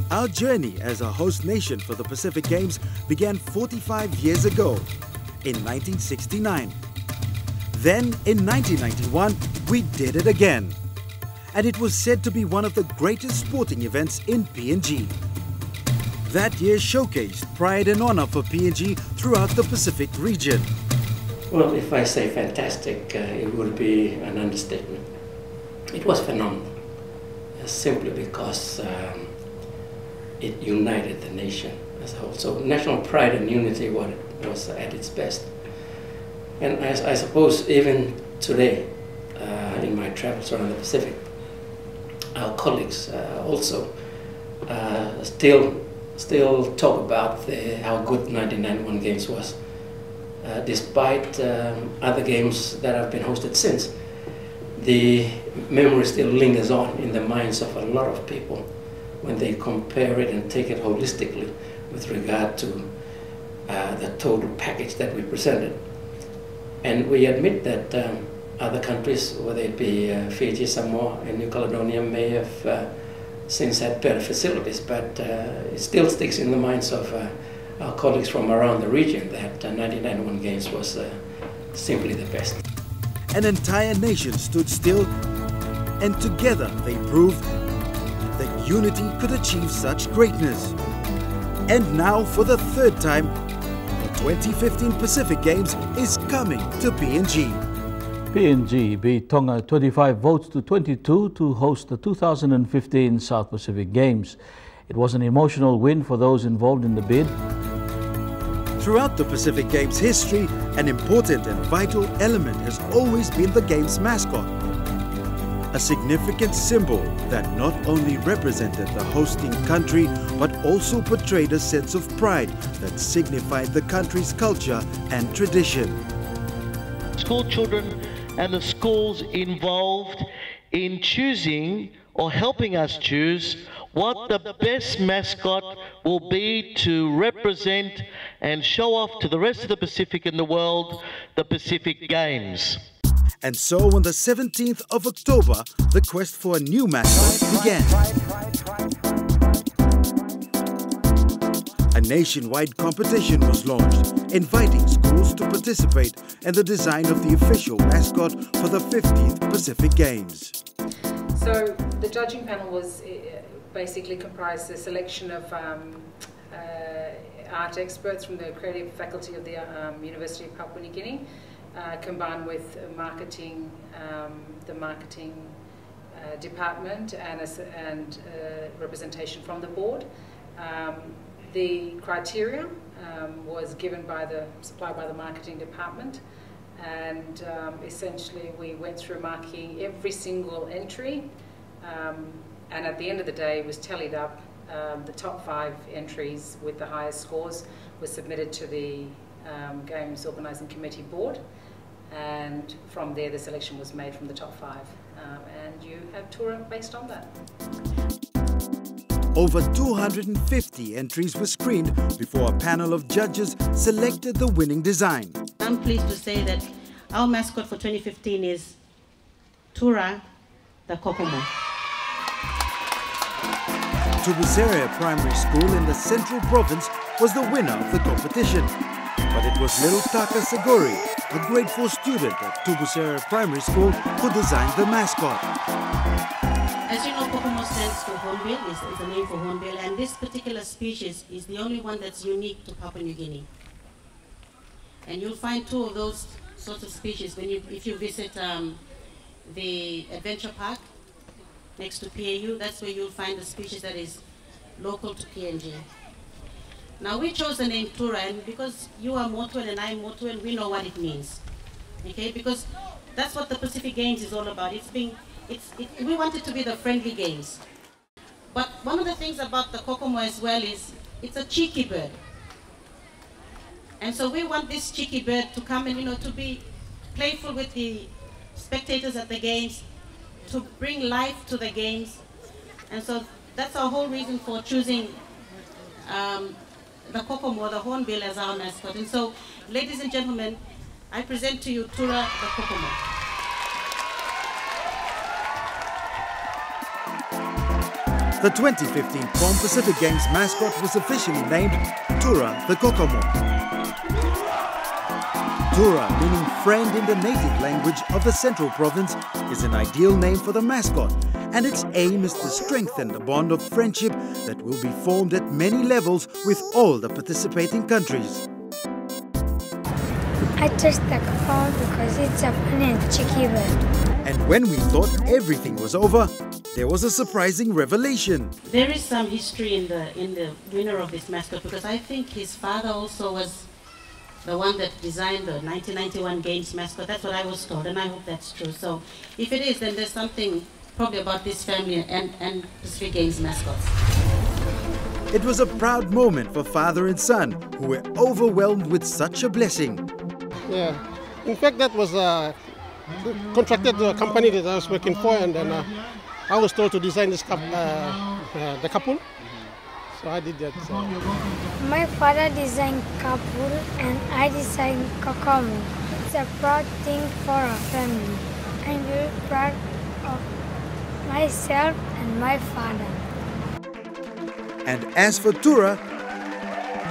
Our journey as a host nation for the Pacific Games began 45 years ago, in 1969. Then, in 1991, we did it again. And it was said to be one of the greatest sporting events in PNG. That year showcased pride and honor for PNG throughout the Pacific region. Well, if I say fantastic, it would be an understatement. It was phenomenal, simply because it united the nation as a whole. So national pride and unity was at its best. And I suppose even today, in my travels around the Pacific, our colleagues also still talk about how good 1991 Games was, despite other games that have been hosted since. The memory still lingers on in the minds of a lot of people when they compare it and take it holistically with regard to the total package that we presented. And we admit that other countries, whether it be Fiji, Samoa, and New Caledonia, may have since had better facilities, but it still sticks in the minds of our colleagues from around the region that 1991 Games was simply the best. An entire nation stood still, and together they proved that unity could achieve such greatness. And now, for the third time, the 2015 Pacific Games is coming to PNG. PNG beat Tonga 25 votes to 22 to host the 2015 South Pacific Games. It was an emotional win for those involved in the bid. Throughout the Pacific Games history, an important and vital element has always been the Games mascot. A significant symbol that not only represented the hosting country, but also portrayed a sense of pride that signified the country's culture and tradition. School children and the schools involved in choosing or helping us choose what the best mascot will be to represent and show off to the rest of the Pacific and the world the Pacific Games. And so on the 17th of October, the quest for a new mascot began. A nationwide competition was launched, inviting schools to participate in the design of the official mascot for the 50th Pacific Games. So the judging panel was basically comprised a selection of art experts from the creative faculty of the University of Papua New Guinea, combined with marketing, the marketing department and representation from the board. The criteria was supplied by the marketing department, and essentially we went through marking every single entry, and at the end of the day it was tallied up. The top 5 entries with the highest scores were submitted to the Games Organising Committee board, and from there the selection was made from the top 5, and you have Tura based on that. Over 250 entries were screened before a panel of judges selected the winning design. I'm pleased to say that our mascot for 2015 is Tura, the Kokomo. Tura Primary School in the Central Province was the winner of the competition. But it was little Taka Sagori, a grade 4 student at Tura Primary School, who designed the mascot. As you know, Kokomo stands for hornbill, is the name for hornbill, and this particular species is the only one that's unique to Papua New Guinea. And you'll find 2 of those sorts of species if you visit the adventure park next to PAU. That's where you'll find the species that is local to PNG. Now we chose the name Tura, and because you are Motuel and I'm Motuel, we know what it means. Okay, because that's what the Pacific Games is all about. We want it to be the friendly games. But one of the things about the Kokomo as well is it's a cheeky bird. And so we want this cheeky bird to come and, to be playful with the spectators at the games, to bring life to the games. And so that's our whole reason for choosing the Kokomo, the hornbill, as our mascot. And so, ladies and gentlemen, I present to you Tura, the Kokomo. The 2015 Palm Pacific Games mascot was officially named Tura the Kokomo. Tura, meaning friend in the native language of the Central Province, is an ideal name for the mascot, and its aim is to strengthen the bond of friendship that will be formed at many levels with all the participating countries. I chose the Kokomo because it's a funny and cheeky bird. And when we thought everything was over, there was a surprising revelation. There is some history in the winner of this mascot, because I think his father also was the one that designed the 1991 Games mascot. That's what I was told, and I hope that's true. So if it is, then there's something probably about this family and Pacific Games mascots. It was a proud moment for father and son, who were overwhelmed with such a blessing. Yeah, in fact that was contracted to a company that I was working for, and then I was told to design this the couple, so I did that. My father designed couple and I designed Kokomo. It's a proud thing for our family. I'm very proud of myself and my father. And as for Tura,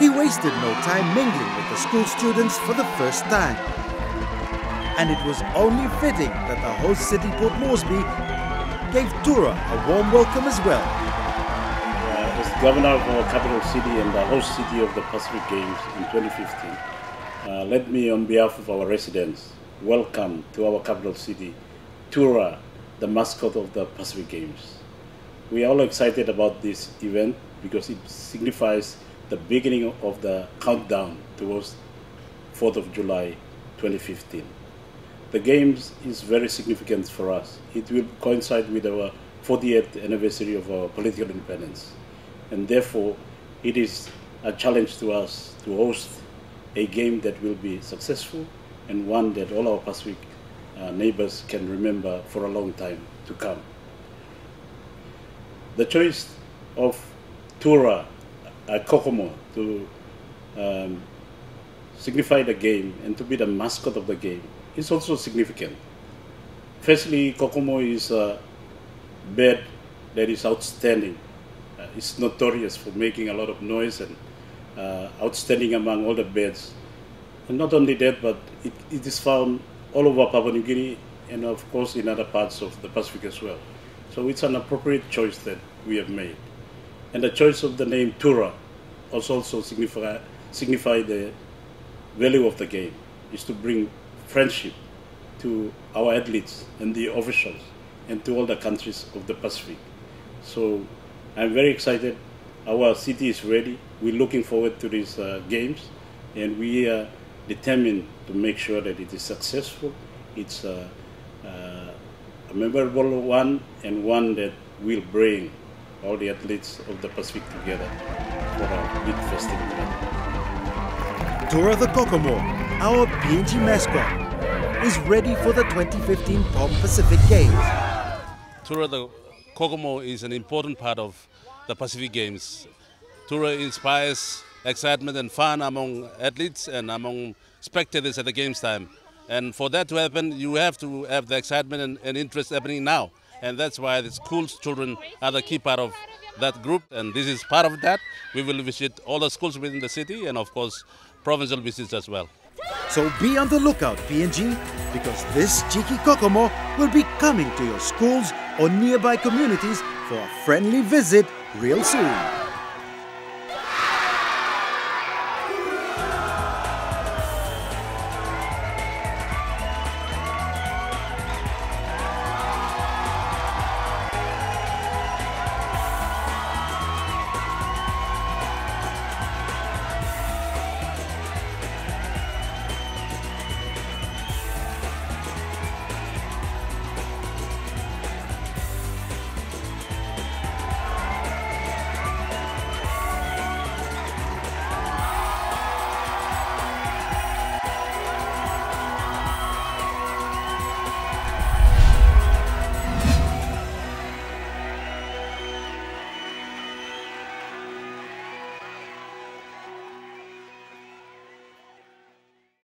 he wasted no time mingling with the school students for the first time. And it was only fitting that the host city, Port Moresby, gave Tura a warm welcome as well. As governor of our capital city and the host city of the Pacific Games in 2015, let me, on behalf of our residents, welcome to our capital city, Tura, the mascot of the Pacific Games. We are all excited about this event because it signifies the beginning of the countdown towards 4th of July 2015. The Games is very significant for us. It will coincide with our 40th anniversary of our political independence. And therefore, it is a challenge to us to host a game that will be successful and one that all our Pacific neighbors can remember for a long time to come. The choice of Tura, Kokomo, to signify the game and to be the mascot of the game is also significant. Firstly, Kokomo is a bird that is outstanding. It's notorious for making a lot of noise and outstanding among all the birds. And not only that, but it is found all over Papua New Guinea and of course in other parts of the Pacific as well. So it's an appropriate choice that we have made. And the choice of the name Tura also signify the value of the game, is to bring friendship to our athletes and the officials and to all the countries of the Pacific. So I'm very excited. Our city is ready. We're looking forward to these games, and we are determined to make sure that it is successful. It's a memorable one, and one that will bring all the athletes of the Pacific together for a big festive event. Tura the Kokomo, our PNG mascot, is ready for the 2015 Palm Pacific Games. Tura the Kokomo is an important part of the Pacific Games. Tura inspires excitement and fun among athletes and among spectators at the games time. And for that to happen, you have to have the excitement and interest happening now. And that's why the schools children are the key part of that group. And this is part of that. We will visit all the schools within the city and of course provincial visits as well. So be on the lookout, PNG, because this cheeky Kokomo will be coming to your schools or nearby communities for a friendly visit real soon.